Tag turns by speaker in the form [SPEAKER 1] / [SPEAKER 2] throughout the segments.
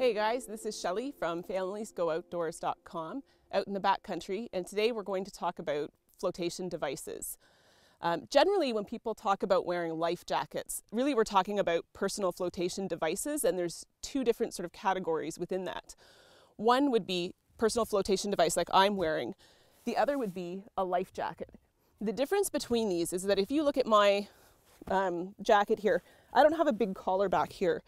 [SPEAKER 1] Hey guys, this is Shelley from familiesgooutdoors.com out in the backcountry, and today we're going to talk about flotation devices. Generally, when people talk about wearing life jackets, really we're talking about personal flotation devices, and there's two different sort of categories within that. One would be personal flotation device like I'm wearing. The other would be a life jacket. The difference between these is that if you look at my jacket here, I don't have a big collar back here.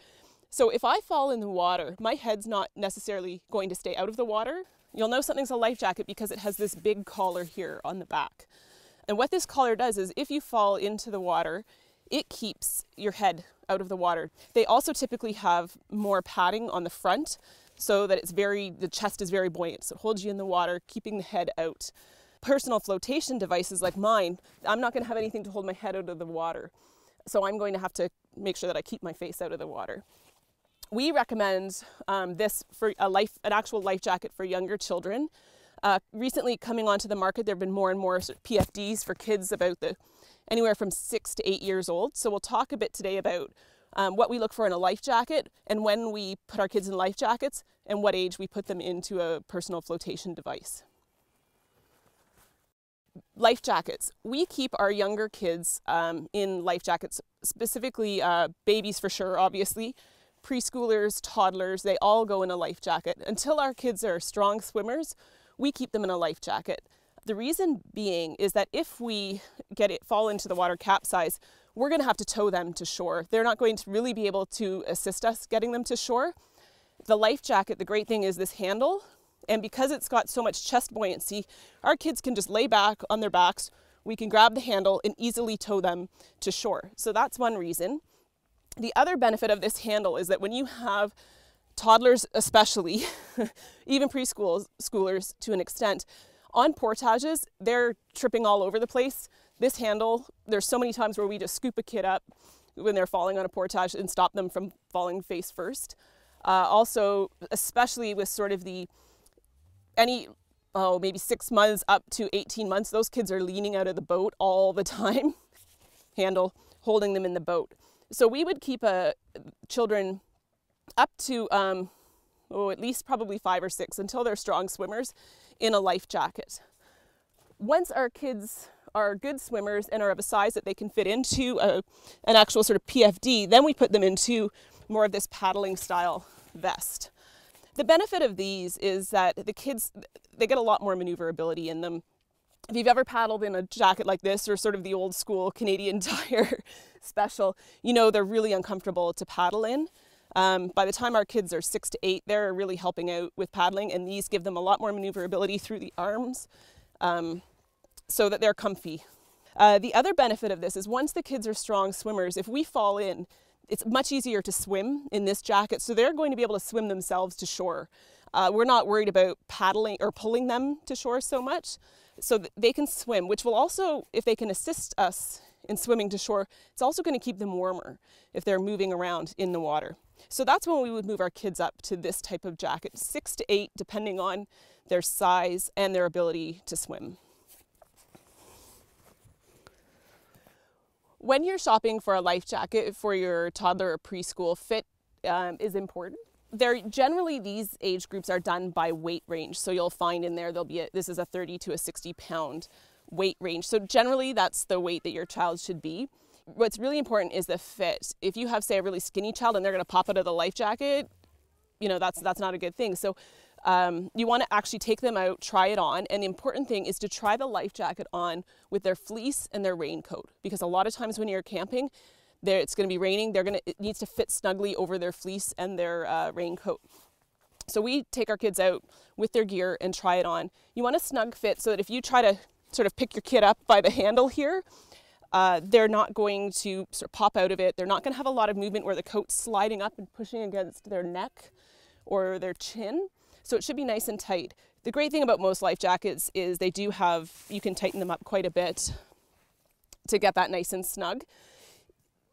[SPEAKER 1] So if I fall in the water, my head's not necessarily going to stay out of the water. You'll know something's a life jacket because it has this big collar here on the back. And what this collar does is if you fall into the water, it keeps your head out of the water. They also typically have more padding on the front so that the chest is very buoyant. So it holds you in the water, keeping the head out. Personal flotation devices like mine, I'm not going to have anything to hold my head out of the water. So I'm going to have to make sure that I keep my face out of the water. We recommend this for an actual life jacket for younger children. Recently coming onto the market, there have been more and more sort of PFDs for kids about anywhere from 6 to 8 years old. So we'll talk a bit today about what we look for in a life jacket and when we put our kids in life jackets and what age we put them into a personal flotation device. Life jackets. We keep our younger kids in life jackets, specifically babies for sure, obviously. Preschoolers, toddlers, they all go in a life jacket. Until our kids are strong swimmers, we keep them in a life jacket. The reason being is that if we fall into the water, capsize, we're going to have to tow them to shore. They're not going to really be able to assist us getting them to shore. The life jacket, the great thing is this handle, and because it's got so much chest buoyancy, our kids can just lay back on their backs. We can grab the handle and easily tow them to shore. So that's one reason. The other benefit of this handle is that when you have toddlers especially, even preschoolers to an extent, on portages, they're tripping all over the place. This handle, there's so many times where we just scoop a kid up when they're falling on a portage and stop them from falling face first. Also, especially with sort of maybe 6 months up to 18 months, those kids are leaning out of the boat all the time. Handle holding them in the boat. So we would keep children up to at least probably 5 or 6 until they're strong swimmers in a life jacket. Once our kids are good swimmers and are of a size that they can fit into an actual sort of PFD, then we put them into more of this paddling style vest. The benefit of these is that the kids, they get a lot more maneuverability in them. If you've ever paddled in a jacket like this or sort of the old school Canadian Tire special, you know they're really uncomfortable to paddle in. By the time our kids are 6 to 8, they're really helping out with paddling, and these give them a lot more maneuverability through the arms so that they're comfy. The other benefit of this is once the kids are strong swimmers, if we fall in, it's much easier to swim in this jacket, so they're going to be able to swim themselves to shore. We're not worried about paddling or pulling them to shore so much, so that they can swim, which will also, if they can assist us in swimming to shore, it's also going to keep them warmer if they're moving around in the water. So that's when we would move our kids up to this type of jacket, 6 to 8, depending on their size and their ability to swim. When you're shopping for a life jacket for your toddler or preschool, fit is important. Generally, these age groups are done by weight range. So you'll find in there, this is a 30 to a 60 pound weight range. So generally that's the weight that your child should be. What's really important is the fit. If you have, say, a really skinny child and they're going to pop out of the life jacket, you know, that's not a good thing. So you want to actually take them out, try it on. And the important thing is to try the life jacket on with their fleece and their raincoat. Because a lot of times when you're camping, it's going to be raining. It needs to fit snugly over their fleece and their raincoat. So we take our kids out with their gear and try it on. You want a snug fit so that if you try to sort of pick your kid up by the handle here, they're not going to sort of pop out of it. They're not going to have a lot of movement where the coat's sliding up and pushing against their neck or their chin. So it should be nice and tight. The great thing about most life jackets is you can tighten them up quite a bit to get that nice and snug.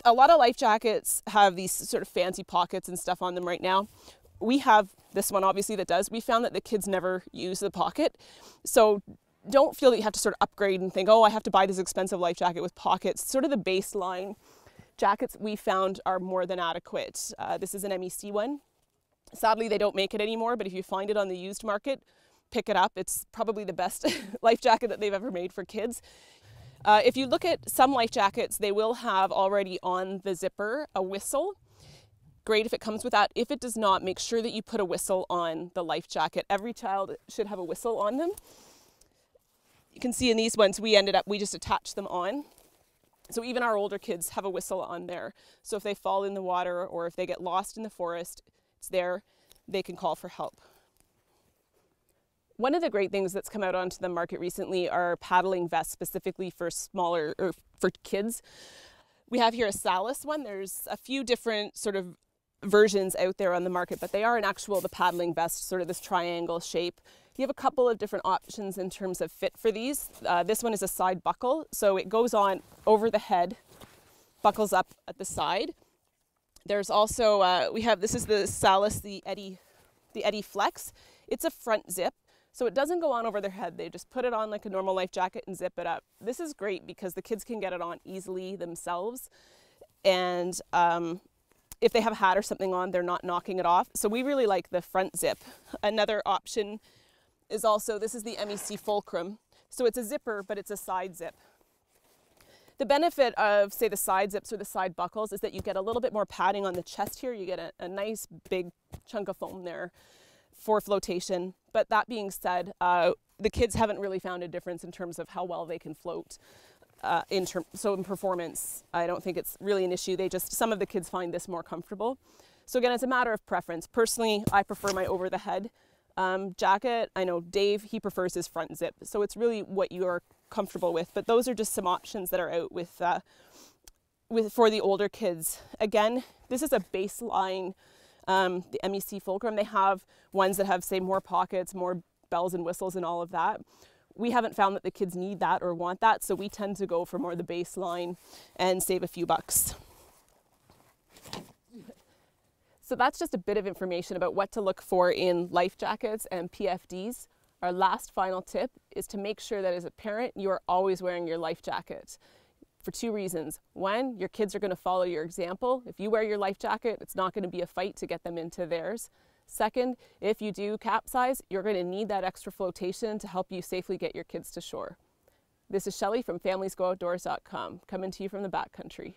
[SPEAKER 1] A lot of life jackets have these sort of fancy pockets and stuff on them right now. We have this one obviously that does. We found that the kids never use the pocket. So don't feel that you have to sort of upgrade and think, oh, I have to buy this expensive life jacket with pockets. Sort of the baseline jackets we found are more than adequate. This is an MEC one. Sadly, they don't make it anymore, but if you find it on the used market, pick it up. It's probably the best life jacket that they've ever made for kids. If you look at some life jackets, they will have already on the zipper a whistle. Great if it comes with that. If it does not, make sure that you put a whistle on the life jacket. Every child should have a whistle on them. You can see in these ones, we just attached them on. So even our older kids have a whistle on there. So if they fall in the water or if they get lost in the forest, it's there, they can call for help. One of the great things that's come out onto the market recently are paddling vests, specifically for smaller, or for kids. We have here a Salus one. There's a few different sort of versions out there on the market, but they are the paddling vest, sort of this triangle shape. You have a couple of different options in terms of fit for these. This one is a side buckle, so it goes on over the head, buckles up at the side. There's also, this is the Salus, the Eddy Flex. It's a front zip, so it doesn't go on over their head. They just put it on like a normal life jacket and zip it up. This is great because the kids can get it on easily themselves. And if they have a hat or something on, they're not knocking it off. So we really like the front zip. Another option is also, this is the MEC Fulcrum. So it's a zipper, but it's a side zip. The benefit of, say, the side zips or the side buckles is that you get a little bit more padding on the chest here. You get a nice big chunk of foam there for flotation. But that being said, the kids haven't really found a difference in terms of how well they can float. So in performance, I don't think it's really an issue. Some of the kids find this more comfortable. So again, it's a matter of preference. Personally, I prefer my over the head jacket. I know Dave, he prefers his front zip. So it's really what you are comfortable with. But those are just some options that are out for the older kids. Again, this is a baseline, the MEC Fulcrum. They have ones that have, say, more pockets, more bells and whistles and all of that. We haven't found that the kids need that or want that, so we tend to go for more the baseline and save a few bucks. So that's just a bit of information about what to look for in life jackets and PFDs. Our last final tip is to make sure that as a parent, you are always wearing your life jacket for two reasons. One, your kids are going to follow your example. If you wear your life jacket, it's not going to be a fight to get them into theirs. Second, if you do capsize, you're going to need that extra flotation to help you safely get your kids to shore. This is Shelley from FamiliesGoOutdoors.com, coming to you from the backcountry.